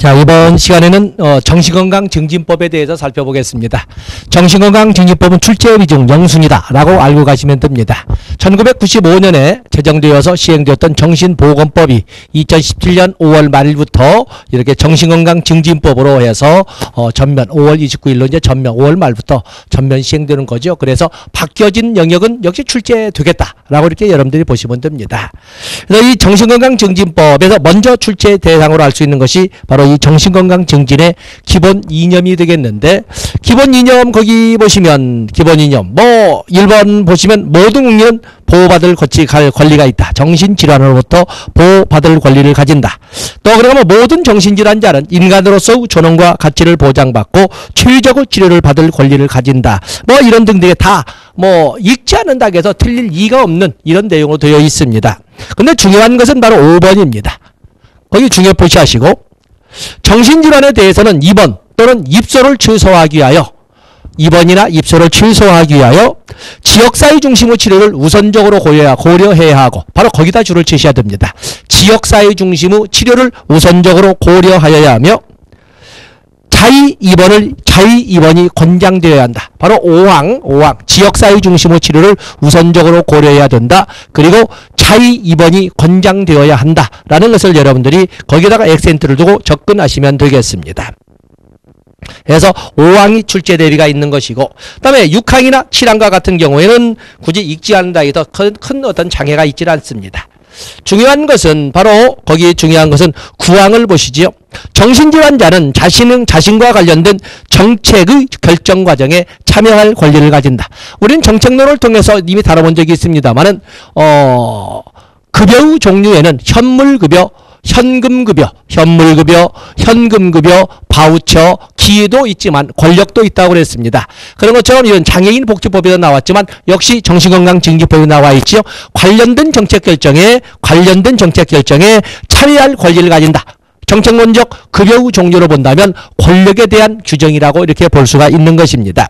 자, 이번 시간에는 정신건강증진법에 대해서 살펴보겠습니다. 정신건강증진법은 출제비중 영순이다 라고 알고 가시면 됩니다. 1995년에 제정되어서 시행되었던 정신보건법이 2017년 5월 말일부터 이렇게 정신건강증진법으로 해서 전면 5월 29일로 이제 전면 5월 말부터 전면 시행되는 거죠. 그래서 바뀌어진 영역은 역시 출제되겠다 라고 이렇게 여러분들이 보시면 됩니다. 그래서 이 정신건강증진법에서 먼저 출제 대상으로 할 수 있는 것이 바로 이 정신건강증진의 기본 이념이 되겠는데, 기본 이념 거기 보시면 기본 이념 1번 보시면 모든 국민은 보호받을 권리가 있다. 정신질환으로부터 보호받을 권리를 가진다. 또 그러면 모든 정신질환자는 인간으로서 존엄과 가치를 보장받고 치유적으로 치료를 받을 권리를 가진다. 이런 등등의 다 읽지 않는다고 해서 틀릴 이가 없는 이런 내용으로 되어 있습니다. 근데 중요한 것은 바로 5번입니다. 거기 중요 표시하시고, 정신질환에 대해서는 2번 또는 입소를 취소하기 위하여 2번이나 입소를 취소하기 위하여 지역사회 중심의 치료를 우선적으로 고려해야 하고, 바로 거기다 줄을 치셔야 됩니다. 지역사회 중심의 치료를 우선적으로 고려하여야 하며 자의 입원이 권장되어야 한다. 바로 5항 지역사회 중심의 치료를 우선적으로 고려해야 된다. 그리고 자의 입원이 권장되어야 한다 라는 것을 여러분들이 거기다가 액센트를 두고 접근하시면 되겠습니다. 그래서 5항이 출제 대비가 있는 것이고, 그 다음에 6항이나 7항과 같은 경우에는 굳이 읽지 않는다 해서 큰 어떤 장애가 있지 않습니다. 중요한 것은 바로 거기에 중요한 것은 9항을 보시지요. 정신질환자는 자신과 관련된 정책의 결정 과정에 참여할 권리를 가진다. 우리는 정책론을 통해서 이미 다뤄본 적이 있습니다만은 급여의 종류에는 현물급여, 현금급여, 바우처, 기회도 있지만 권력도 있다고 그랬습니다. 그런 것처럼 이런 장애인 복지법에도 나왔지만 역시 정신건강증진법에 나와 있지요. 관련된 정책 결정에 참여할 권리를 가진다. 정책론적 급여의 종류로 본다면 권력에 대한 규정이라고 이렇게 볼 수가 있는 것입니다.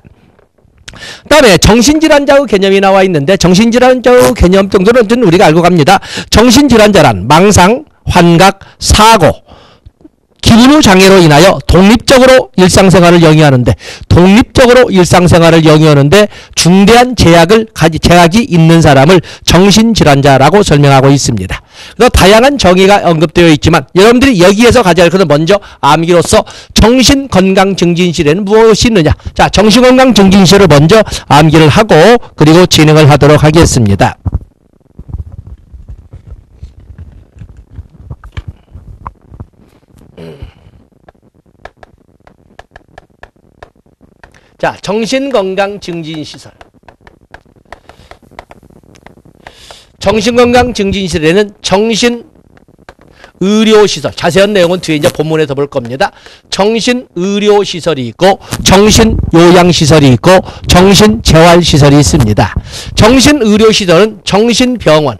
그 다음에 정신질환자의 개념이 나와 있는데, 정신질환자의 개념 정도는 우리가 알고 갑니다. 정신질환자란 망상, 환각, 사고, 기분의 장애로 인하여 독립적으로 일상생활을 영위하는데 중대한 제약이 있는 사람을 정신질환자라고 설명하고 있습니다. 그래서 다양한 정의가 언급되어 있지만 여러분들이 여기에서 가져야 할 것은 먼저 암기로서 정신건강증진실에는 무엇이 있느냐. 자, 정신건강증진실을 먼저 암기를 하고 그리고 진행을 하도록 하겠습니다. 자, 정신건강증진시설. 정신건강증진실에는 정신의료시설, 자세한 내용은 뒤에 이제 본문에서 볼 겁니다. 정신의료시설이 있고, 정신요양시설이 있고, 정신재활시설이 있습니다. 정신의료시설은 정신병원은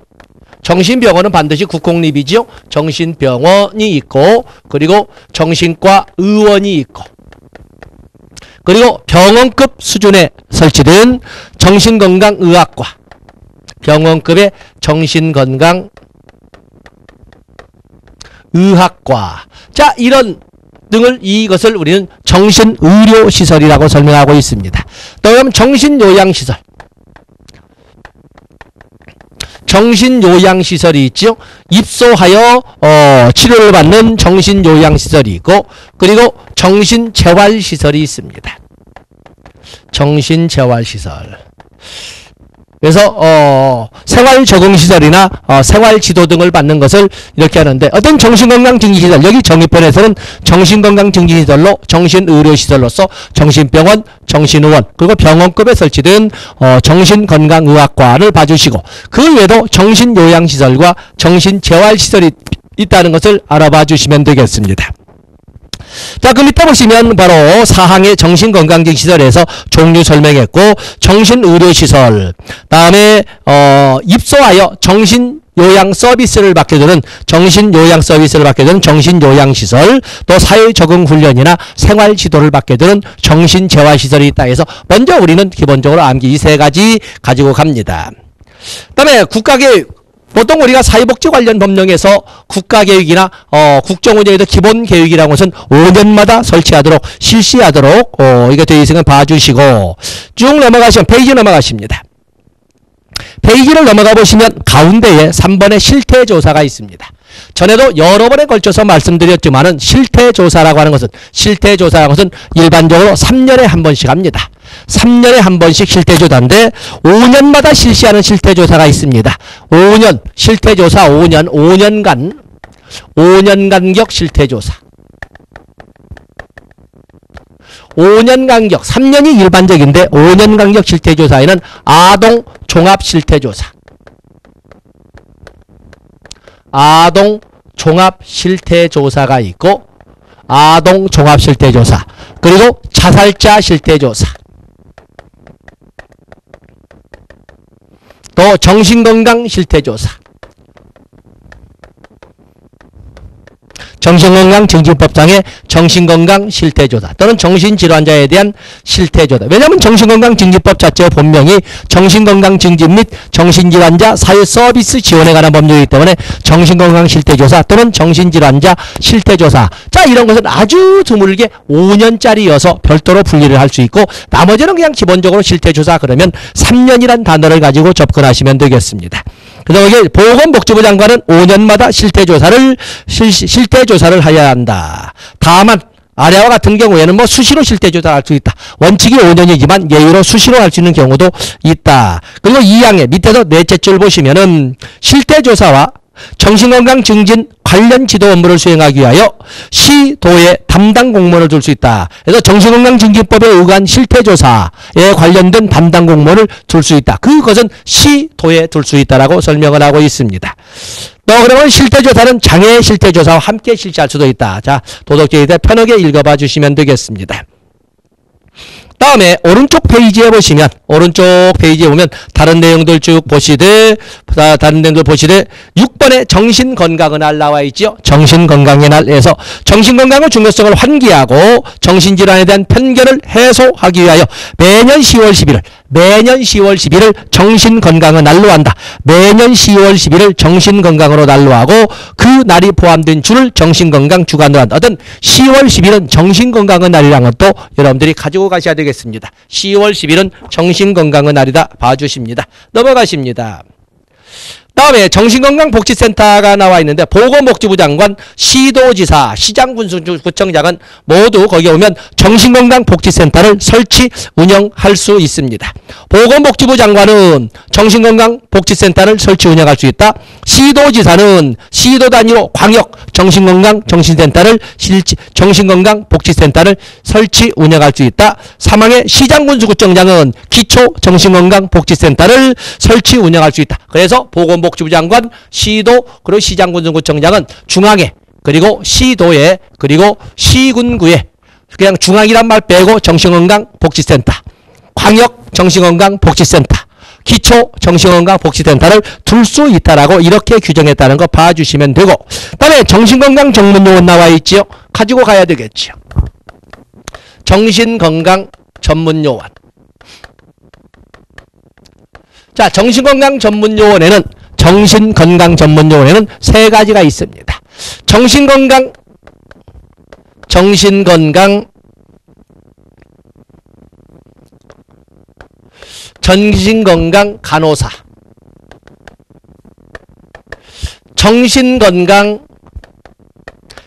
반드시 국공립이지요. 정신병원이 있고, 그리고 정신과 의원이 있고, 그리고 병원급 수준에 설치된 정신건강의학과, 병원급의 정신건강의학과. 자, 이것을 우리는 정신의료시설이라고 설명하고 있습니다. 또 그럼 정신요양시설. 정신요양시설이 있죠. 입소하여 치료를 받는 정신요양시설이 있고, 그리고 정신재활시설이 있습니다. 정신재활시설. 그래서 생활적응시설이나 생활지도 등을 받는 것을 이렇게 하는데, 어떤 정신건강증진시설, 여기 정의편에서는 정신건강증진시설로, 정신의료시설로서 정신병원, 정신의원, 그리고 병원급에 설치된 정신건강의학과를 봐주시고, 그 외에도 정신요양시설과 정신재활시설이 있다는 것을 알아봐 주시면 되겠습니다. 자, 그럼 이따 보시면 바로 4항의 정신건강증진시설에서 종류 설명했고, 정신의료시설, 다음에 입소하여 정신요양 서비스를 받게 되는 정신요양시설, 또 사회적응훈련이나 생활지도를 받게 되는 정신재활시설이 있다 해서 먼저 우리는 기본적으로 암기 이 세 가지 가지고 갑니다. 그 다음에 국가계획 보통 우리가 사회복지 관련 법령에서 국가계획이나 국정운영에서 기본계획이라는 것은 5년마다 설치하도록 실시하도록 이게 되어 있으면 봐주시고 쭉 넘어가시면 페이지 넘어가십니다. 페이지를 넘어가 보시면 가운데에 3번의 실태조사가 있습니다. 전에도 여러 번에 걸쳐서 말씀드렸지만은 실태조사라고 하는 것은 일반적으로 3년에 한 번씩 합니다. 3년에 한 번씩 실태조사인데 5년마다 실시하는 실태조사가 있습니다. 5년 실태조사 5년 간격 실태조사. 5년 간격 3년이 일반적인데 5년 간격 실태조사에는 아동 종합 실태조사. 아동 종합 실태조사가 있고 아동 종합 실태조사 그리고 자살자 실태조사 또 정신건강 실태조사 정신건강증진법상의 정신건강 실태조사 또는 정신질환자에 대한 실태조사. 왜냐하면 정신건강증진법 자체의 본명이 정신건강증진 및 정신질환자 사회서비스 지원에 관한 법률이기 때문에 정신건강 실태조사 또는 정신질환자 실태조사. 자, 이런 것은 아주 드물게 5년짜리여서 별도로 분리를 할 수 있고 나머지는 그냥 기본적으로 실태조사 그러면 3년이란 단어를 가지고 접근하시면 되겠습니다. 그래서 여기 보건복지부 장관은 5년마다 실태조사를 해야 한다. 다만 아래와 같은 경우에는 뭐 수시로 실태조사를 할 수 있다. 원칙이 5년이지만 예외로 수시로 할 수 있는 경우도 있다. 그리고 2항의 밑에서 넷째 줄 보시면은 실태조사와 정신건강 증진 관련 지도 업무를 수행하기 위하여 시도에 담당 공무원을 둘 수 있다. 그래서 정신건강증진법에 의한 실태조사에 관련된 담당 공무원을 둘 수 있다. 그것은 시도에 둘 수 있다라고 설명을 하고 있습니다. 또 그러면 실태조사는 장애 실태조사와 함께 실시할 수도 있다. 자, 도덕제의대 편하게 읽어봐 주시면 되겠습니다. 다음에 오른쪽 페이지에 보시면 다른 내용들 쭉 보시되 6번에 정신건강의 날 나와 있죠. 정신건강의 날에서 정신건강의 중요성을 환기하고 정신질환에 대한 편견을 해소하기 위하여 매년 10월 11일 정신건강의 날로 한다. 매년 10월 11일 정신건강으로 날로 하고 그 날이 포함된 주를 정신건강 주간으로 한다. 어떤 10월 10일은 정신건강의 날이라는 것도 여러분들이 가지고 가셔야 되겠습니다. 10월 10일은 정신건강의 날이다 봐주십니다. 넘어가십니다. 다음에 정신건강복지센터가 나와 있는데 보건복지부 장관, 시도지사, 시장군수구청장은 모두 거기에 오면 정신건강복지센터를 설치, 운영할 수 있습니다. 보건복지부 장관은 정신건강복지센터를 설치, 운영할 수 있다. 시도지사는 시도 단위로 광역 정신건강센터를 정신건강복지센터를 설치, 운영할 수 있다. 3항의 시장군수구청장은 기초정신건강복지센터를 설치, 운영할 수 있다. 그래서 보건복지부 장관, 시도, 그리고 시장군수구청장은 중앙에, 그리고 시도에, 그리고 시군구에, 그냥 중앙이란 말 빼고 정신건강복지센터, 광역정신건강복지센터, 기초정신건강복지센터를 둘 수 있다라고 이렇게 규정했다는 거 봐주시면 되고, 다음에 정신건강 전문요원 나와 있지요. 가지고 가야 되겠죠. 정신건강 전문요원. 자, 정신건강 전문요원에는 세 가지가 있습니다. 정신건강 간호사, 정신건강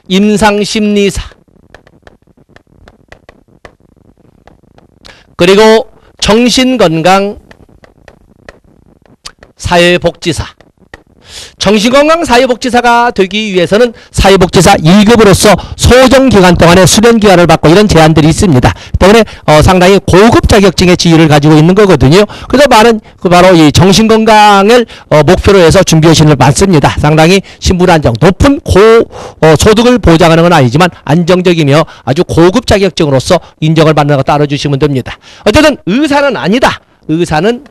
임상심리사, 그리고 정신건강 사회복지사. 정신건강 사회복지사가 되기 위해서는 사회복지사 1급으로서 소정기간 동안의 수련기간을 받고 이런 제한들이 있습니다. 때문에 상당히 고급 자격증의 지위를 가지고 있는 거거든요. 그래서 많은 바로 이 정신건강을 목표로 해서 준비하시는 분 많습니다. 상당히 신분 안정, 높은 소득을 보장하는 건 아니지만 안정적이며 아주 고급 자격증으로서 인정을 받는 거 따라주시면 됩니다. 어쨌든 의사는 아니다. 의사는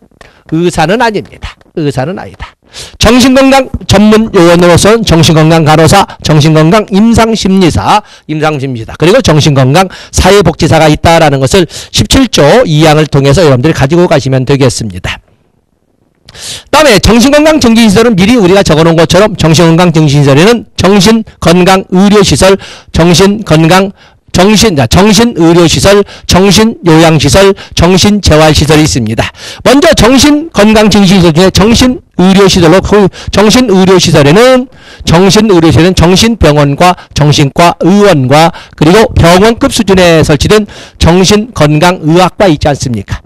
아닙니다. 의사는 아니다. 정신건강 전문요원으로서는 정신건강 간호사, 정신건강 임상심리사, 그리고 정신건강 사회복지사가 있다라는 것을 17조 2항을 통해서 여러분들이 가지고 가시면 되겠습니다. 다음에 정신건강정진시설은 미리 우리가 적어놓은 것처럼 정신건강정진시설에는 정신건강의료시설, 정신의료시설, 정신요양시설, 정신재활시설이 있습니다. 먼저 정신건강정진시설 중에 정신의료시설에는 정신병원과 정신과 의원과 그리고 병원급 수준에 설치된 정신건강의학과 있지 않습니까?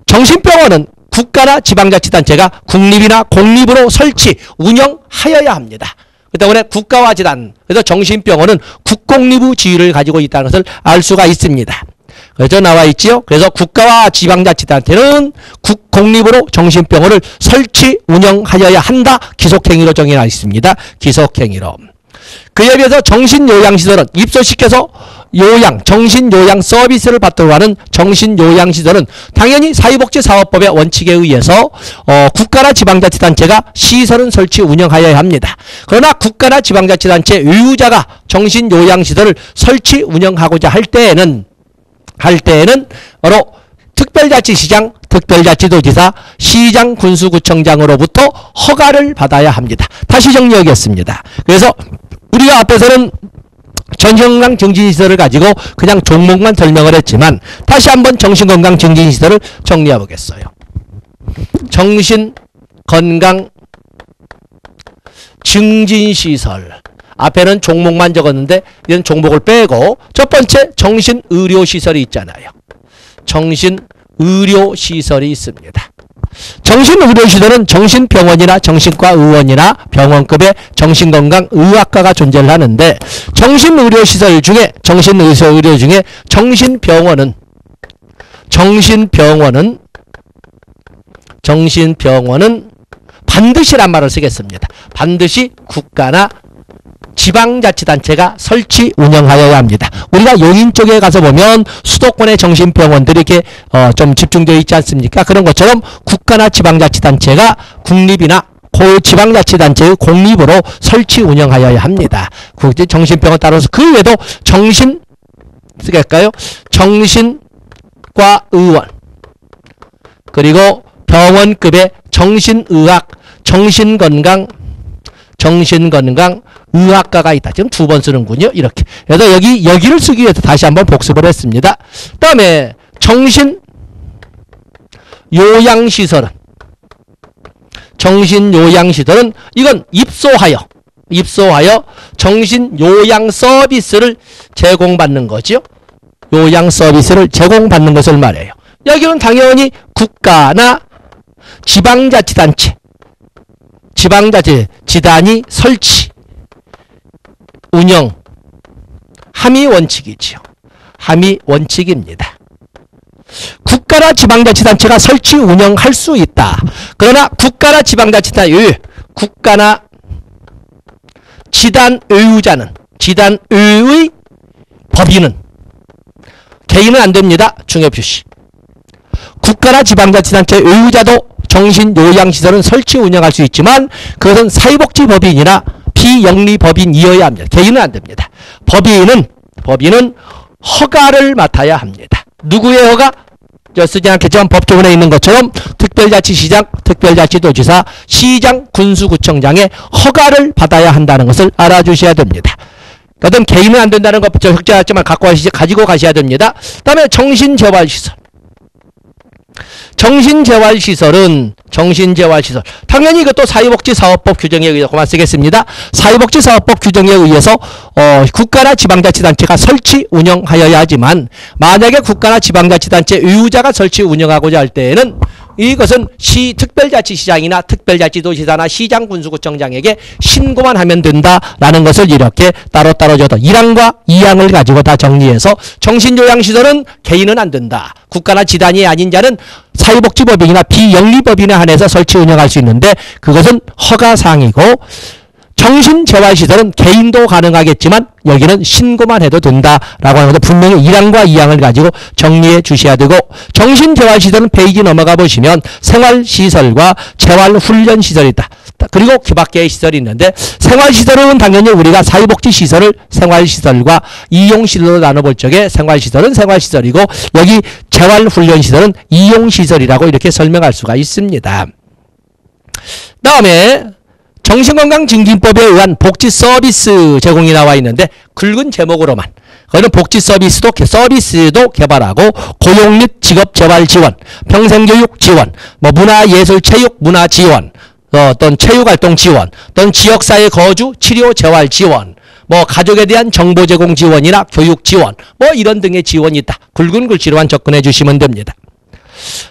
정신병원은 국가나 지방자치단체가 국립이나 공립으로 설치, 운영하여야 합니다. 그 때문에 국가와 재단, 그래서 정신병원은 국공립의 지위를 가지고 있다는 것을 알 수가 있습니다. 그래서 나와 있지요. 그래서 국가와 지방자치단체는 국공립으로 정신병원을 설치, 운영하여야 한다. 기속행위로 정해져 있습니다. 기속행위로. 그에 비해서 정신요양시설은 입소시켜서 정신요양 서비스를 받도록 하는 정신요양시설은 당연히 사회복지사업법의 원칙에 의해서 국가나 지방자치단체가 시설은 설치 운영하여야 합니다. 그러나 국가나 지방자치단체 의무자가 정신요양시설을 설치 운영하고자 할 때에는 바로 특별자치시장, 특별자치도지사, 시장, 군수구청장으로부터 허가를 받아야 합니다. 다시 정리하겠습니다. 그래서 우리가 앞에서는 정신건강정진시설을 가지고 그냥 종목만 설명을 했지만 다시 한번 정신건강정진시설을 정리해 보겠어요. 정신건강증진시설. 앞에는 종목만 적었는데 이런 종목을 빼고 첫 번째 정신의료시설이 있잖아요. 정신의료시설이 있습니다. 정신의료시설은 정신병원이나 정신과 의원이나 병원급의 정신건강의학과가 존재를 하는데 정신의료시설 중에 정신병원은 반드시란 말을 쓰겠습니다. 반드시 국가나 지방자치단체가 설치 운영하여야 합니다. 우리가 용인 쪽에 가서 보면 수도권의 정신병원들이 이렇게 좀 집중되어 있지 않습니까? 그런 것처럼 국가나 지방자치단체가 국립이나 지방자치단체의 공립으로 설치 운영하여야 합니다. 정신병원 따라서 그 외에도 정신과 의원 그리고 병원급의 정신의학, 정신건강의학과가 있다. 지금 두 번 쓰는군요. 이렇게. 그래서 여기를 쓰기 위해서 다시 한번 복습을 했습니다. 그 다음에 정신요양시설은 이건 입소하여 정신요양 서비스를 제공받는 거죠. 요양 서비스를 제공받는 것을 말해요. 여기는 당연히 국가나 지방자치단이 설치, 운영, 함의 원칙이지요. 함의 원칙입니다. 국가나 지방자치단체가 설치, 운영할 수 있다. 그러나 국가나 지방자치단체, 국가나 지단의의 법인은 개인은 안 됩니다. 중요표시. 국가나 지방자치단체 의무자도 정신요양시설은 설치 운영할 수 있지만 그것은 사회복지법인이나 비영리법인이어야 합니다. 개인은 안 됩니다. 법인은 허가를 맡아야 합니다. 누구의 허가? 쓰지 않겠지만 법조문에 있는 것처럼 특별자치시장, 특별자치도지사, 시장, 군수구청장의 허가를 받아야 한다는 것을 알아주셔야 됩니다. 그러든 개인은 안 된다는 것 적절하지만 가지고 가셔야 됩니다. 그 다음에 정신재활시설. 정신재활시설 당연히 이것도 사회복지사업법 규정에 의해서 그만 쓰겠습니다. 사회복지사업법 규정에 의해서 국가나 지방자치단체가 설치 운영하여야 하지만 만약에 국가나 지방자치단체 의무자가 설치 운영하고자 할 때에는 이것은 특별자치시장이나 특별자치도지사나 시장 군수구청장에게 신고만 하면 된다라는 것을 이렇게 따로따로 줘도 1항과 2항을 가지고 다 정리해서 정신요양시설은 개인은 안 된다. 국가나 지단이 아닌 자는 사회복지법인이나 비영리법인에 한해서 설치 운영할 수 있는데 그것은 허가사항이고 정신재활시설은 개인도 가능하겠지만 여기는 신고만 해도 된다라고 하는 것도 분명히 1항과 2항을 가지고 정리해 주셔야 되고 정신재활시설은 페이지 넘어가 보시면 생활시설과 재활훈련시설이 있다. 그리고 그 밖에 시설이 있는데 생활시설은 당연히 우리가 사회복지시설을 생활시설과 이용시설로 나눠볼 적에 생활시설은 생활시설이고 여기 재활훈련시설은 이용시설이라고 이렇게 설명할 수가 있습니다. 다음에 정신건강증진법에 의한 복지 서비스 제공이 나와 있는데 굵은 제목으로만 그거는 복지 서비스도 개발하고 고용 및 직업 재활 지원, 평생교육 지원, 뭐 문화예술 체육 문화 지원, 어떤 체육활동 지원, 또는 지역사회 거주 치료 재활 지원, 뭐 가족에 대한 정보 제공 지원이나 교육 지원, 뭐 이런 등의 지원이 있다. 굵은 글씨로만 접근해 주시면 됩니다.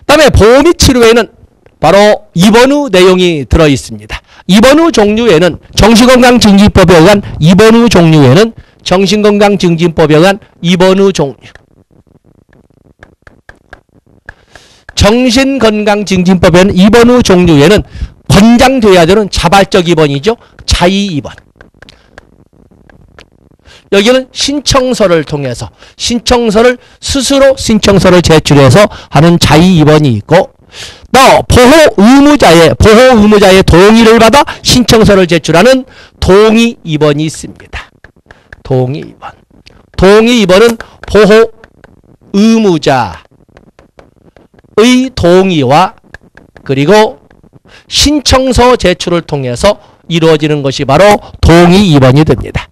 다음에 보호 및 치료에는 바로 입원 후 내용이 들어 있습니다. 입원 후 종류에는 정신건강증진법에 의한 입원 후 종류에는 정신건강증진법에 의한 입원 후 종류, 정신건강증진법에 의한 입원 후 종류에는 권장돼야 되는 자발적 입원이죠. 자의 입원. 여기는 신청서를 통해서 스스로 신청서를 제출해서 하는 자의 입원이 있고, 또 보호 의무자의 동의를 받아 신청서를 제출하는 동의 입원이 있습니다. 동의 입원. 동의 입원은 보호 의무자의 동의와 그리고 신청서 제출을 통해서 이루어지는 것이 바로 동의 입원이 됩니다.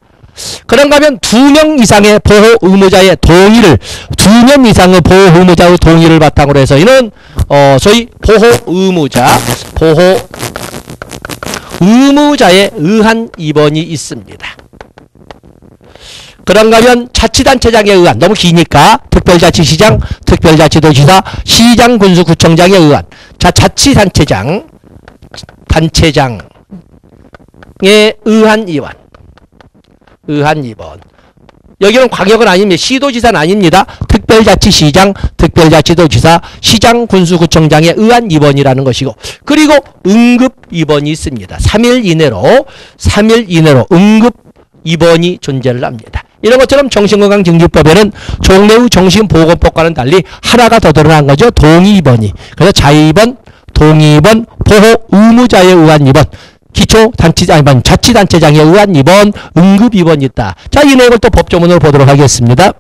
그런가 하면 2명 이상의 보호 의무자의 동의를 2명 이상의 보호 의무자의 동의를 바탕으로 해서 이는 소위 보호 의무자에 의한 입원이 있습니다. 그런가 하면 자치단체장에 의한, 너무 기니까 특별자치시장, 특별자치도지사, 시장, 군수구청장에 의한 자치단체장에 의한 입원. 여기는 광역은 아닙니다. 시도지사는 아닙니다. 특별자치시장, 특별자치도지사, 시장, 군수구청장에 의한 입원이라는 것이고, 그리고 응급 입원이 있습니다. 3일 이내로 응급 입원이 존재를 합니다. 이런 것처럼 정신건강증진법에는 종래의 정신보건법과는 달리 하나가 더 드러난 거죠. 동의 입원이. 그래서 자의입원, 동의 입원, 보호 의무자에 의한 입원, 자치단체장에 의한 입원, 응급 입원이 있다. 자, 이 내용을 또 법조문으로 보도록 하겠습니다.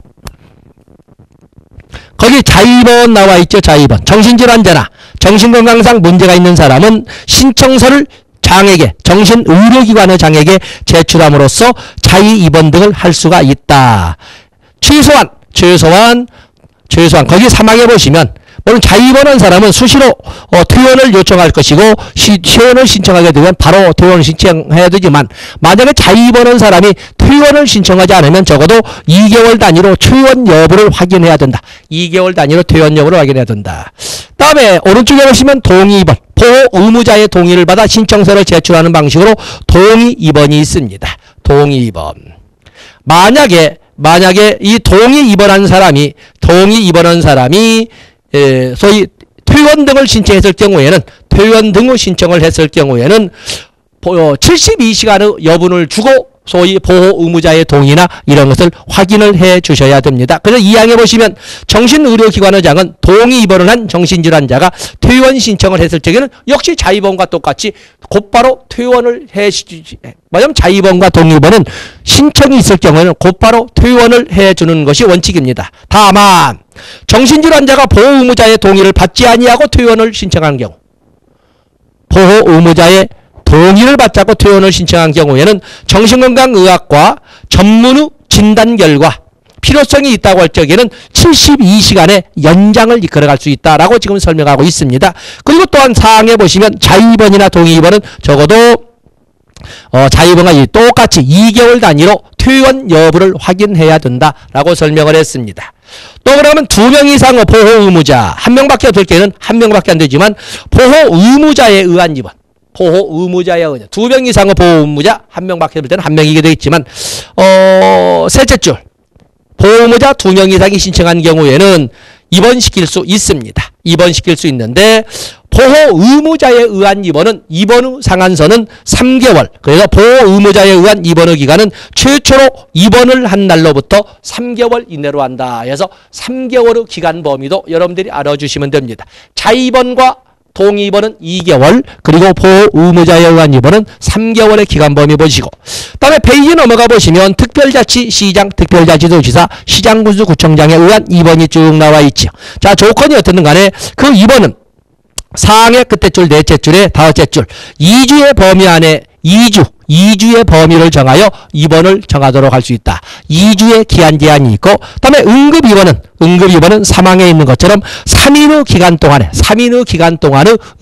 거기 자의입원 나와 있죠. 자의입원. 정신질환자나 정신건강상 문제가 있는 사람은 신청서를 장에게, 정신의료기관의 장에게 제출함으로써 자의입원 등을 할 수가 있다. 최소한 거기 사망해 보시면, 물론 자의입원한 사람은 수시로 퇴원을 요청할 것이고, 퇴원을 신청하게 되면 바로 퇴원을 신청해야 되지만, 만약에 자의입원한 사람이 퇴원을 신청하지 않으면 적어도 2개월 단위로 퇴원 여부를 확인해야 된다. 2개월 단위로 퇴원 여부를 확인해야 된다. 다음에 오른쪽에 보시면 동의입원, 보호 의무자의 동의를 받아 신청서를 제출하는 방식으로 동의입원이 있습니다. 동의입원. 만약에 이 동의입원한 사람이 소위 퇴원 등을 신청했을 경우에는, 퇴원 등을 신청을 했을 경우에는 72시간의 여분을 주고 소위 보호 의무자의 동의나 이런 것을 확인을 해 주셔야 됩니다. 그래서 이 항에 보시면 정신의료기관의 장은 동의 입원을 한 정신질환자가 퇴원 신청을 했을 적에는 역시 자의입원과 똑같이 곧바로 퇴원을 해 주지. 왜냐하면 자의입원과 동의입원은 신청이 있을 경우에는 곧바로 퇴원을 해 주는 것이 원칙입니다. 다만 정신질환자가 보호 의무자의 동의를 받지 아니하고 퇴원을 신청한 경우, 보호 의무자의 동의를 받지 않고 퇴원을 신청한 경우에는 정신건강의학과 전문의 진단 결과 필요성이 있다고 할 적에는 72시간의 연장을 이끌어갈 수 있다라고 지금 설명하고 있습니다. 그리고 또한 사항에 보시면 자의입원이나 동의입원은 적어도 자의입원과 똑같이 2개월 단위로 퇴원 여부를 확인해야 된다라고 설명을 했습니다. 또 그러면 2명 이상의 보호 의무자, 1명밖에 될 경우에는 1명밖에 안 되지만 보호 의무자에 의한 입원, 보호 의무자에 의한 2명 이상의 보호 의무자, 1명밖에 될 때는 1명이게 되어 있지만 셋째 줄 보호 의무자 2명 이상이 신청한 경우에는 입원시킬 수 있습니다. 입원시킬 수 있는데 보호 의무자에 의한 입원은 입원 후 상한선은 3개월. 그래서 보호 의무자에 의한 입원의 기간은 최초로 입원을 한 날로부터 3개월 이내로 한다. 그래서 3개월의 기간 범위도 여러분들이 알아주시면 됩니다. 자입원과 동의입원은 2개월, 그리고 보호 의무자에 의한 입원은 3개월의 기간 범위 보시고, 다음에 페이지 넘어가 보시면 특별자치 시장, 특별자치도지사, 시장군수구청장에 의한 입원이 쭉 나와 있죠. 자, 조건이 어떻든 간에 그 입원은 상의 끝에 줄, 넷째 줄에 다섯째 줄. 2주의 범위 안에 2주의 범위를 정하여 입원을 정하도록 할 수 있다. 2주의 기한 제한이 있고, 그다음에 응급입원은 사망에 있는 것처럼 3인 후 기간 동안에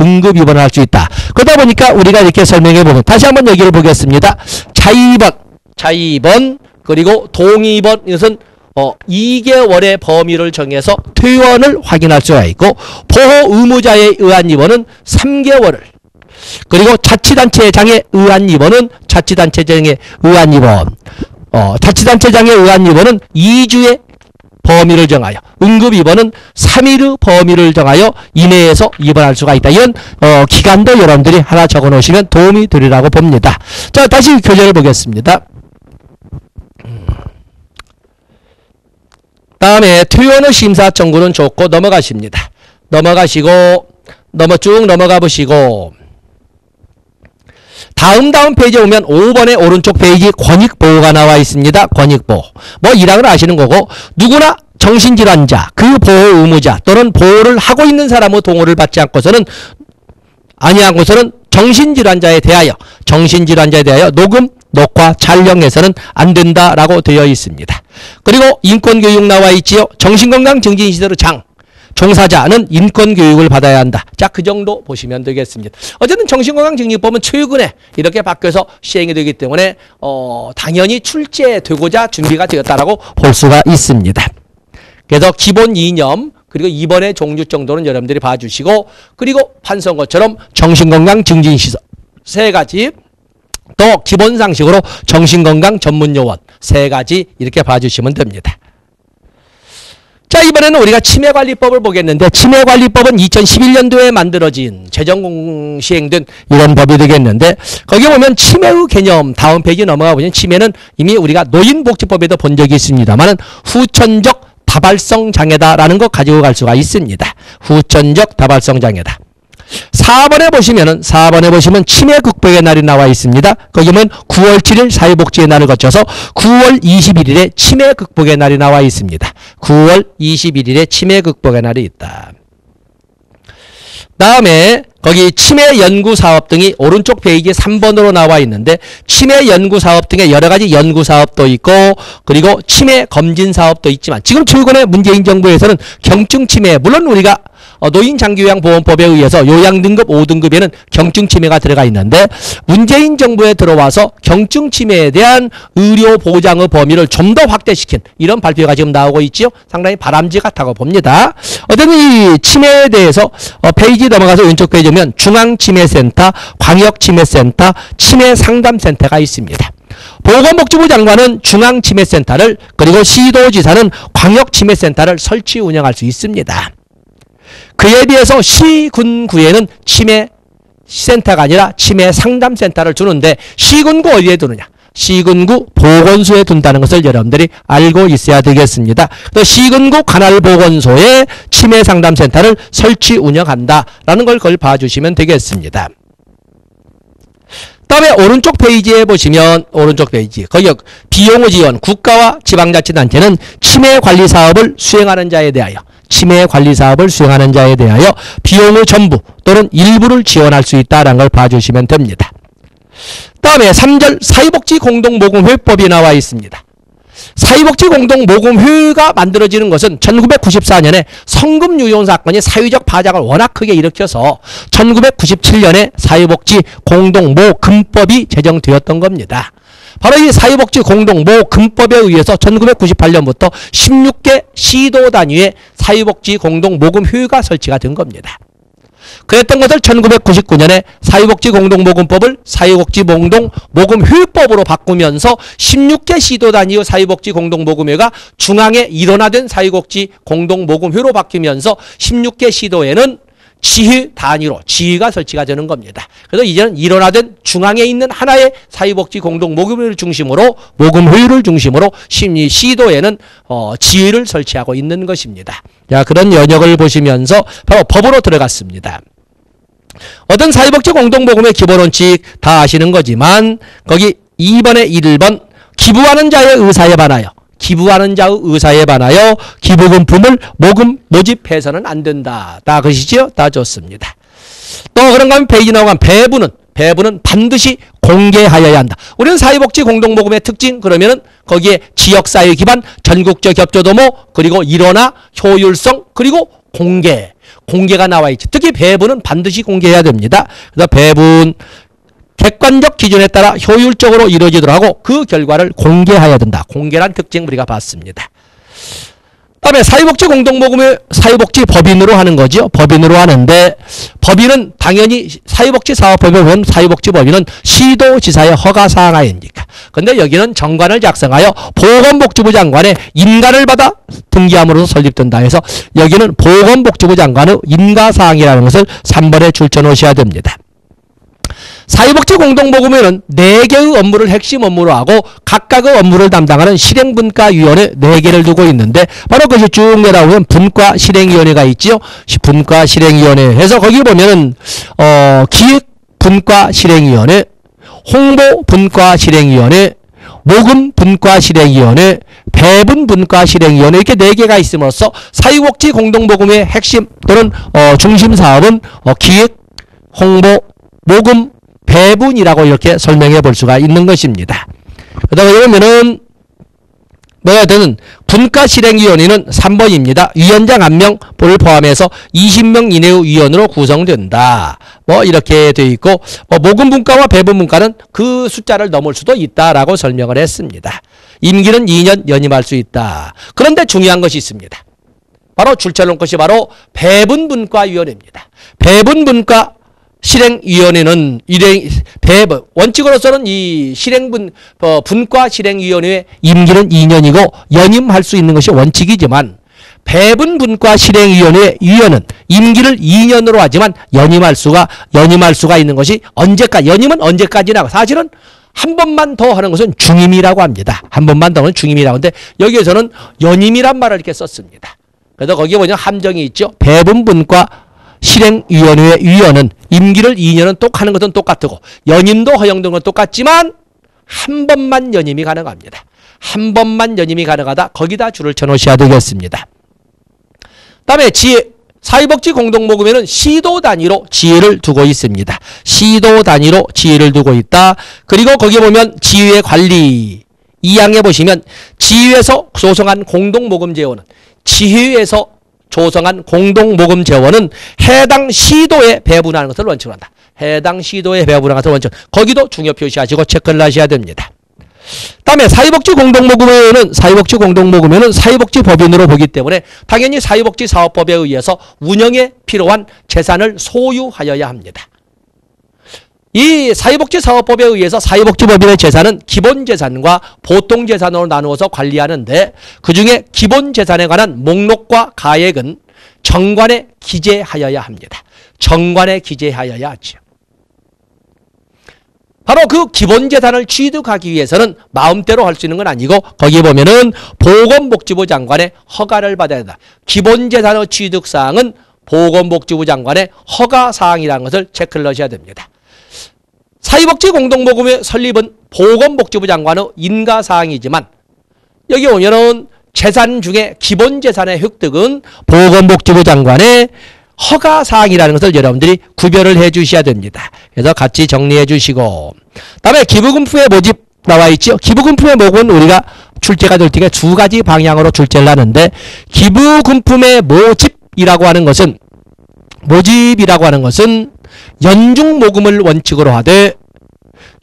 응급 입원을 할 수 있다. 그러다 보니까 우리가 이렇게 설명해 보면 다시 한번 여기를 보겠습니다. 자의입원 그리고 동의입원, 이것은 2개월의 범위를 정해서 퇴원을 확인할 수가 있고, 보호 의무자에 의한 입원은 3개월을, 그리고 자치단체장에 의한 입원은 자치단체장에 의한 입원은 2주의 범위를 정하여, 응급입원은 3일 후 범위를 정하여 이내에서 입원할 수가 있다. 이런 기간도 여러분들이 하나 적어 놓으시면 도움이 되리라고 봅니다. 자, 다시 교재를 보겠습니다. 다음에 퇴원의 심사 청구는 좋고 넘어가십니다. 쭉 넘어가 보시고, 다음 페이지에 오면 5번의 오른쪽 페이지 권익보호가 나와 있습니다. 권익보호. 뭐 이랑을 아시는 거고, 누구나 정신질환자, 그 보호 의무자 또는 보호를 하고 있는 사람의 동의를 받지 않고서는 정신질환자에 대하여 녹음, 녹화, 촬영해서는 안 된다라고 되어 있습니다. 그리고 인권교육 나와 있지요. 정신건강증진시설의 종사자는 인권교육을 받아야 한다. 자, 그 정도 보시면 되겠습니다. 어쨌든 정신건강증진법은 최근에 이렇게 바뀌어서 시행이 되기 때문에 당연히 출제되고자 준비가 되었다라고 볼 수가 있습니다. 그래서 기본 이념 그리고 이번의 종류 정도는 여러분들이 봐주시고, 그리고 판서한 것처럼 정신건강증진시설 3가지, 또 기본상식으로 정신건강전문요원 3가지 이렇게 봐주시면 됩니다. 자, 이번에는 우리가 치매관리법을 보겠는데, 치매관리법은 2011년도에 만들어진 재정 시행된 이런 법이 되겠는데, 거기 보면 치매의 개념, 다음 페이지 넘어가 보면 치매는 이미 우리가 노인복지법에도 본 적이 있습니다만 후천적 다발성 장애다라는 거 가지고 갈 수가 있습니다. 후천적 다발성 장애다. 4번에 보시면 치매 극복의 날이 나와 있습니다. 거기 보면 9월 7일 사회복지의 날을 거쳐서 9월 21일에 치매 극복의 날이 나와 있습니다. 9월 21일에 치매 극복의 날이 있다. 다음에 거기 치매 연구 사업 등이 오른쪽 페이지 3번으로 나와 있는데, 치매 연구 사업 등의 여러 가지 연구 사업도 있고, 그리고 치매 검진 사업도 있지만, 지금 최근에 문재인 정부에서는 경증 치매, 물론 우리가 노인장기요양보험법에 의해서 요양등급 5등급에는 경증치매가 들어가 있는데, 문재인 정부에 들어와서 경증치매에 대한 의료 보장의 범위를 좀 더 확대시킨 이런 발표가 지금 나오고 있지요. 상당히 바람직 같다고 봅니다. 어쨌든 이 치매에 대해서 페이지 넘어가서 왼쪽 페이지 보면 중앙치매센터, 광역치매센터, 치매상담센터가 있습니다. 보건복지부 장관은 중앙치매센터를, 그리고 시도지사는 광역치매센터를 설치 운영할 수 있습니다. 그에 비해서 시군구에는 치매센터가 아니라 치매상담센터를 두는데, 시군구 어디에 두느냐? 시군구 보건소에 둔다는 것을 여러분들이 알고 있어야 되겠습니다. 시군구 관할보건소에 치매상담센터를 설치 운영한다라는 걸 그걸 봐주시면 되겠습니다. 다음에 오른쪽 페이지에 보시면, 거기 비용의 지원, 국가와 지방자치단체는 치매관리사업을 수행하는 자에 대하여 비용의 전부 또는 일부를 지원할 수 있다는 걸 봐주시면 됩니다. 다음에 3절 사회복지공동모금회법이 나와 있습니다. 사회복지공동모금회가 만들어지는 것은 1994년에 성금유용 사건이 사회적 파장을 워낙 크게 일으켜서 1997년에 사회복지공동모금법이 제정되었던 겁니다. 바로 이 사회복지공동모금법에 의해서 1998년부터 16개 시도 단위의 사회복지공동모금회가 설치가 된 겁니다. 그랬던 것을 1999년에 사회복지공동모금법을 사회복지공동모금회법으로 바꾸면서 16개 시도 단위의 사회복지공동모금회가 중앙에 일원화된 사회복지공동모금회로 바뀌면서 16개 시도에는 지회 단위로 지회가 설치가 되는 겁니다. 그래서 이제는 일원화된 중앙에 있는 하나의 사회복지공동모금회를 중심으로 시도에는 지회를 설치하고 있는 것입니다. 자, 그런 연역을 보시면서 바로 법으로 들어갔습니다. 어떤 사회복지공동모금의 기본원칙 다 아시는 거지만, 거기 2번에 1번 기부하는 자의 의사에 반하여 기부금품을 모집해서는 안 된다. 다 것이지요? 다 좋습니다. 또 그런가 하면 페이지 나오면 배분은 반드시 공개하여야 한다. 우리는 사회복지 공동모금의 특징 그러면은 거기에 지역사회 기반, 전국적 협조도모, 그리고 일원화, 효율성, 그리고 공개가 나와 있지. 특히 배분은 반드시 공개해야 됩니다. 그래서 배분 객관적 기준에 따라 효율적으로 이루어지도록 하고 그 결과를 공개해야 된다. 공개란 특징 우리가 봤습니다. 다음에 사회복지 공동모금의 사회복지 법인으로 하는 거죠. 법인으로 하는데 법인은 당연히 사회복지 사업법에 보면 사회복지법인은 시도지사의 허가사항 하에입니까. 그런데 여기는 정관을 작성하여 보건복지부 장관의 인가를 받아 등기함으로써 설립된다 해서 여기는 보건복지부 장관의 인가사항이라는 것을 3번에 줄쳐 놓으셔야 됩니다. 사회복지 공동모금에는 4개의 업무를 핵심 업무로 하고 각각의 업무를 담당하는 실행분과위원회 4개를 두고 있는데 바로 그것이 쭉 내려오면 분과실행위원회가 있지요. 분과실행위원회 해서 거기 보면은 기획분과실행위원회, 홍보분과실행위원회, 모금분과실행위원회, 배분분과실행위원회 이렇게 4개가 있음으로써 사회복지 공동모금의 핵심 또는 중심사업은 기획, 홍보, 모금, 배분이라고 이렇게 설명해 볼 수가 있는 것입니다. 그러다 보면은 뭐가 되는 분과실행위원회는 3번입니다. 위원장 1명을 포함해서 20명 이내의 위원으로 구성된다. 뭐 이렇게 되어 있고 모금분과와 배분분과는 그 숫자를 넘을 수도 있다라고 설명을 했습니다. 임기는 2년 연임할 수 있다. 그런데 중요한 것이 있습니다. 바로 줄쳐놓은 것이 바로 배분분과위원회입니다. 배분분과 실행위원회는 원칙으로서는 이 분과실행위원회의 임기는 2년이고 연임할 수 있는 것이 원칙이지만 배분분과실행위원회의 위원은 임기를 2년으로 하지만 연임할 수가 있는 것이 연임은 언제까지나 사실은 한 번만 더 하는 것은 중임이라고 합니다. 한 번만 더 하는 중임이라고 하는데 여기에서는 연임이란 말을 이렇게 썼습니다. 그래서 거기에 보면 함정이 있죠. 배분분과 실행위원회의 위원은 임기를 2년은 또 하는 것은 똑같고 연임도 허용된 건 똑같지만 한 번만 연임이 가능합니다. 한 번만 연임이 가능하다. 거기다 줄을 쳐놓으셔야 되겠습니다. 다음에 사회복지 공동모금에는 시도 단위로 지회를 두고 있습니다. 시도 단위로 지회를 두고 있다. 그리고 거기 보면 지회 관리 2항에 보시면 지회에서 조성한 공동모금제원은 지회에서 조성한 공동모금재원은 해당 시도에 배분하는 것을 원칙으로 한다. 해당 시도에 배분하는 것을 원칙으로. 거기도 중요 표시하시고 체크를 하셔야 됩니다. 다음에 사회복지 공동모금회는 사회복지법인으로 보기 때문에 당연히 사회복지사업법에 의해서 운영에 필요한 재산을 소유하여야 합니다. 이 사회복지사업법에 의해서 사회복지법인의 재산은 기본재산과 보통재산으로 나누어서 관리하는데 그중에 기본재산에 관한 목록과 가액은 정관에 기재하여야 합니다. 정관에 기재하여야 하죠. 바로 그 기본재산을 취득하기 위해서는 마음대로 할 수 있는 건 아니고 거기에 보면은 보건복지부 장관의 허가를 받아야 한다. 기본재산의 취득사항은 보건복지부 장관의 허가사항이라는 것을 체크를 넣으셔야 됩니다. 사회복지 공동모금의 설립은 보건복지부 장관의 인가사항이지만 여기 오면은 재산 중에 기본재산의 획득은 보건복지부 장관의 허가사항이라는 것을 여러분들이 구별을 해 주셔야 됩니다. 그래서 같이 정리해 주시고 다음에 기부금품의 모집 나와 있죠. 기부금품의 모집은 우리가 출제가 될 때가 2가지 방향으로 출제를 하는데 기부금품의 모집이라고 하는 것은 연중 모금을 원칙으로 하되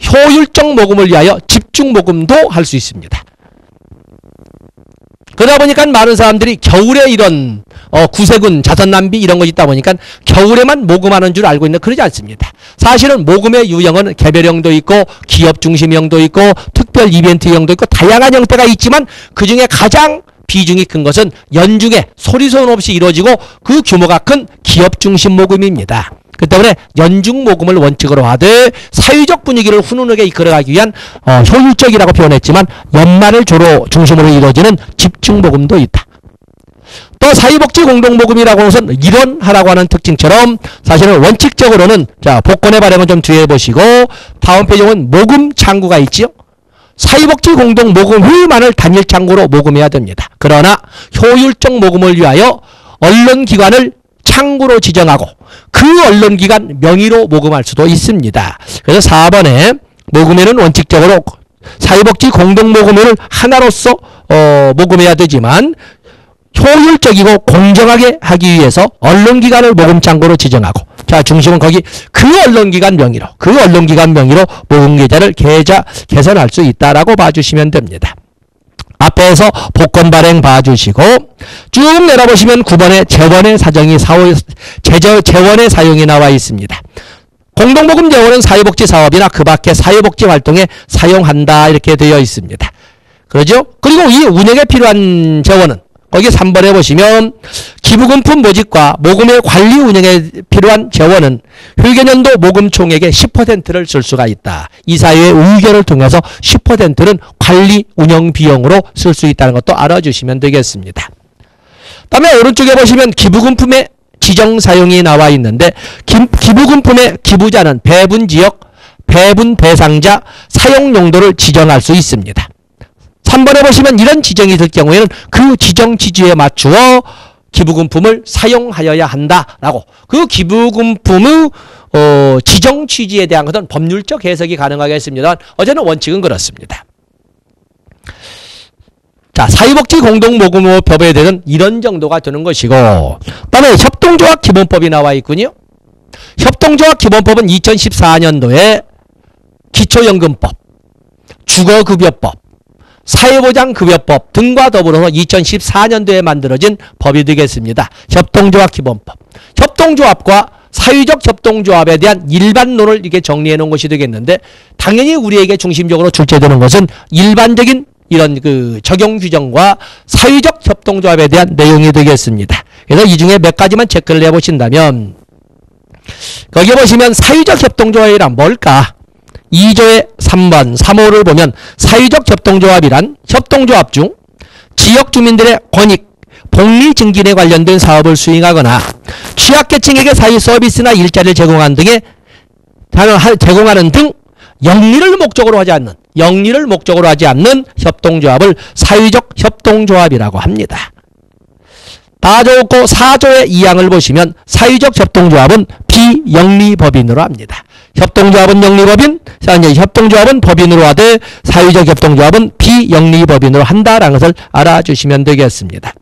효율적 모금을 위하여 집중 모금도 할 수 있습니다. 그러다 보니까 많은 사람들이 겨울에 이런 구세군, 자선낭비 이런 거 있다 보니까 겨울에만 모금하는 줄 알고 있는데 그러지 않습니다. 사실은 모금의 유형은 개별형도 있고 기업 중심형도 있고 특별 이벤트형도 있고 다양한 형태가 있지만 그중에 가장 비중이 큰 것은 연중에 소리소문 없이 이루어지고 그 규모가 큰 기업 중심 모금입니다. 그 때문에 연중 모금을 원칙으로 하되 사회적 분위기를 훈훈하게 이끌어가기 위한 효율적이라고 표현했지만 연말을 주로 중심으로 이루어지는 집중 모금도 있다. 또 사회복지 공동모금이라고 하는 것은 일원하라고 하는 특징처럼 사실은 원칙적으로는 자 복권의 발행은 좀 뒤에 보시고 다음 페이지 보면 모금 창구가 있지요. 사회복지 공동 모금회만을 단일 창구로 모금해야 됩니다. 그러나 효율적 모금을 위하여 언론기관을 창구로 지정하고 그 언론기관 명의로 모금할 수도 있습니다. 그래서 4번에 모금에는 원칙적으로 사회복지 공동모금회를 하나로서 모금해야 되지만 효율적이고 공정하게 하기 위해서 언론기관을 모금창고로 지정하고, 자, 중심은 거기 그 언론기관 명의로 모금계좌를 개설할 수 있다라고 봐주시면 됩니다. 앞에서 복권 발행 봐주시고 쭉 내려보시면 9번에 재원의 사정이 재원의 사용이 나와 있습니다. 공동모금 재원은 사회복지 사업이나 그 밖의 사회복지 활동에 사용한다 이렇게 되어 있습니다. 그러죠? 그리고 이 운영에 필요한 재원은 거기 3번에 보시면 기부금품 모집과 모금의 관리 운영에 필요한 재원은 회계년도 모금 총액의 10%를 쓸 수가 있다. 이사회의 의결을 통해서 10%는 관리 운영 비용으로 쓸 수 있다는 것도 알아주시면 되겠습니다. 다음에 오른쪽에 보시면 기부금품의 지정 사용이 나와 있는데 기부금품의 기부자는 배분지역, 배분 대상자, 사용 용도를 지정할 수 있습니다. 3번에 보시면 이런 지정이 될 경우에는 그 지정 취지에 맞추어 기부금품을 사용하여야 한다라고, 그 기부금품의 지정 취지에 대한 것은 법률적 해석이 가능하겠습니다. 어제는 원칙은 그렇습니다. 자, 사회복지 공동모금업법에 대한 이런 정도가 되는 것이고, 그다음에 협동조합 기본법이 나와 있군요. 협동조합 기본법은 2014년도에 기초연금법, 주거급여법, 사회보장급여법 등과 더불어서 2014년도에 만들어진 법이 되겠습니다. 협동조합 기본법. 협동조합과 사회적 협동조합에 대한 일반론을 이렇게 정리해 놓은 것이 되겠는데, 당연히 우리에게 중심적으로 출제되는 것은 일반적인 이런 그 적용 규정과 사회적 협동조합에 대한 내용이 되겠습니다. 그래서 이 중에 몇 가지만 체크를 해보신다면, 거기 보시면 사회적 협동조합이란 뭘까? 2조의 3번, 3호를 보면 사회적 협동조합이란 협동조합 중 지역 주민들의 권익, 복리 증진에 관련된 사업을 수행하거나 취약계층에게 사회 서비스나 일자리를 제공하는 등 영리를 목적으로 하지 않는 협동조합을 사회적 협동조합이라고 합니다. 다 좋고 4조의 2항을 보시면 사회적 협동조합은 비영리법인으로 합니다. 협동조합은 영리법인, 협동조합은 법인으로 하되 사회적 협동조합은 비영리법인으로 한다라는 것을 알아주시면 되겠습니다.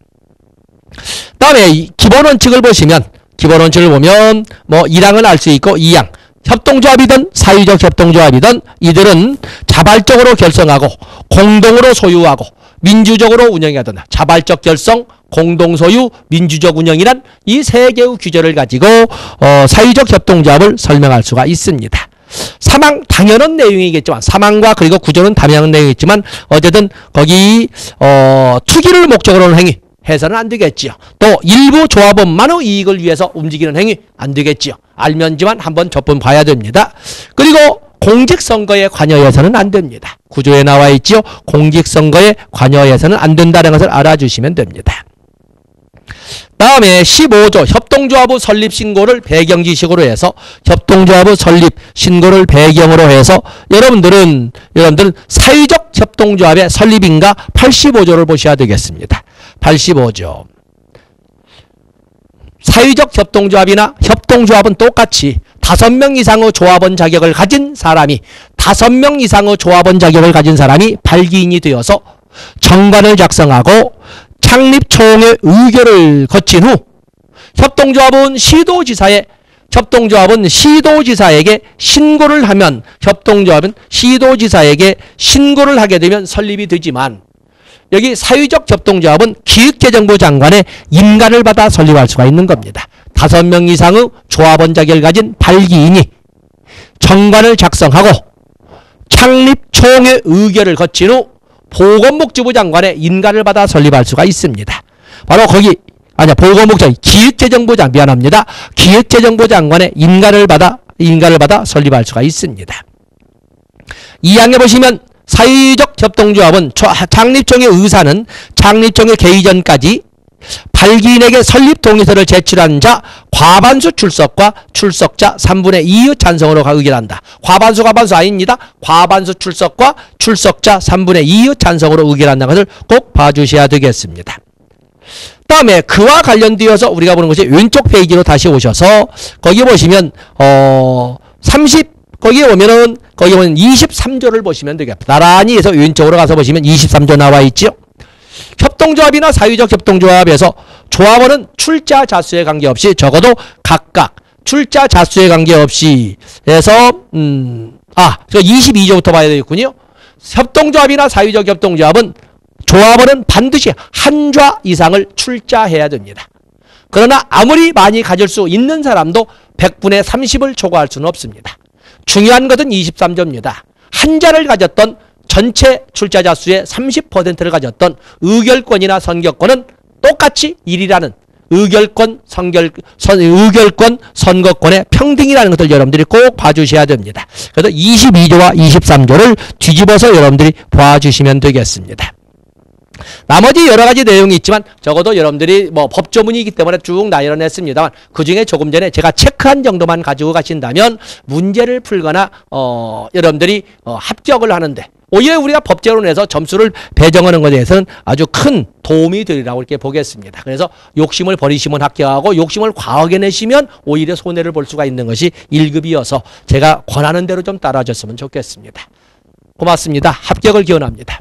다음에 기본원칙을 보시면, 기본원칙을 보면 뭐 1항을 알 수 있고 2항, 협동조합이든 사회적 협동조합이든 이들은 자발적으로 결성하고 공동으로 소유하고 민주적으로 운영해야 된다. 자발적 결성, 공동소유, 민주적 운영이란 이 세 개의 규제를 가지고 사회적 협동조합을 설명할 수가 있습니다. 사망 당연한 내용이겠지만, 사망과 그리고 구조는 다양한 내용이겠지만 어쨌든 거기 투기를 목적으로 하는 행위 해서는 안 되겠지요. 또 일부 조합원만의 이익을 위해서 움직이는 행위 안 되겠지요. 알면지만 한번 접근 봐야 됩니다. 그리고 공직선거에 관여해서는 안 됩니다. 구조에 나와 있지요. 공직선거에 관여해서는 안 된다는 것을 알아주시면 됩니다. 다음에 15조 협동조합의 설립 신고를 배경지식으로 해서, 협동조합의 설립 신고를 배경으로 해서 여러분들은 사회적 협동조합의 설립인가 85조를 보셔야 되겠습니다. 85조. 사회적 협동조합이나 협동조합은 똑같이 5명 이상의 조합원 자격을 가진 사람이, 5명 이상의 조합원 자격을 가진 사람이 발기인이 되어서 정관을 작성하고 창립총회 의결을 거친 후 협동조합은 시도지사에게 신고를 하면, 협동조합은 시도지사에게 신고를 하게 되면 설립이 되지만, 여기 사회적 협동조합은 기획재정부 장관의 인가를 받아 설립할 수가 있는 겁니다. 5명 이상의 조합원 자격을 가진 발기인이 정관을 작성하고 창립총회 의결을 거친 후 보건복지부 장관의 인가를 받아 설립할 수가 있습니다. 바로 거기 기획재정부 장관의 인가를 받아 설립할 수가 있습니다. 2항에 보시면 사회적 협동조합은 창립총회 의사는 창립총회 개의 전까지 발기인에게 설립 동의서를 제출한 자 과반수 출석과 출석자 3분의 2의 찬성으로 의결한다. 과반수 아닙니다. 과반수 출석과 출석자 3분의 2의 찬성으로 의결한다는 것을 꼭 봐주셔야 되겠습니다. 다음에 그와 관련되어서 우리가 보는 것이 왼쪽 페이지로 다시 오셔서 거기 보시면 거기에 보면은 거기 보면 23조를 보시면 되겠다. 나란히 해서 왼쪽으로 가서 보시면 23조 나와 있죠. 협동조합이나 사회적 협동조합에서 조합원은 출자 자수에 관계없이 적어도 각각 출자 자수에 관계없이 해서 22조부터 봐야 되겠군요. 협동조합이나 사회적 협동조합은 조합원은 반드시 한 좌 이상을 출자해야 됩니다. 그러나 아무리 많이 가질 수 있는 사람도 100분의 30을 초과할 수는 없습니다. 중요한 것은 23조입니다. 한 자를 가졌던 전체 출자자 수의 30%를 가졌던 의결권이나 선거권은 똑같이 1이라는 의결권, 선거권의 평등이라는 것을 여러분들이 꼭 봐주셔야 됩니다. 그래서 22조와 23조를 뒤집어서 여러분들이 봐주시면 되겠습니다. 나머지 여러 가지 내용이 있지만 적어도 여러분들이 뭐 법조문이기 때문에 쭉 나열해냈습니다만 그중에 조금 전에 제가 체크한 정도만 가지고 가신다면 문제를 풀거나 여러분들이 합격을 하는데 오히려 우리가 법제로 내서 점수를 배정하는 것에 대해서는 아주 큰 도움이 되리라고 이렇게 보겠습니다. 그래서 욕심을 버리시면 합격하고 욕심을 과하게 내시면 오히려 손해를 볼 수가 있는 것이 1급이어서 제가 권하는 대로 좀 따라줬으면 좋겠습니다. 고맙습니다. 합격을 기원합니다.